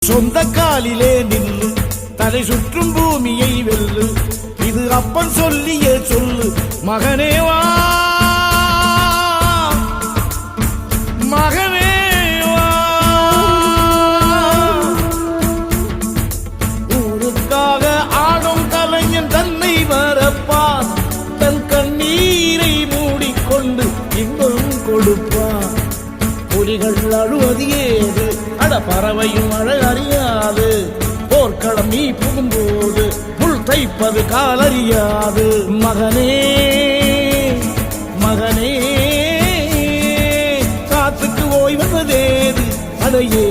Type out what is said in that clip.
சொந்த காலிலே நில்லு, தலை சுற்றும் பூமியை வெல்லு, இது அப்பன் சொல்லிய சொல்லு. மகனே வா, மகனே வா, ஊருக்காக ஆடும் கலைஞன் தன்னை வரப்பான், தன் கண்ணீரை மூடிக்கொண்டு இன்பம் கொடுப்பான். புலிகள் அழுவது ஏது, அட பறவையும் அழ அறியாது, போர்க்களம் நீ புகும்போது முள் தைப்பது காலறியாது. மகனே மகனே, காத்துக்கு ஓய்வதேது, அடையே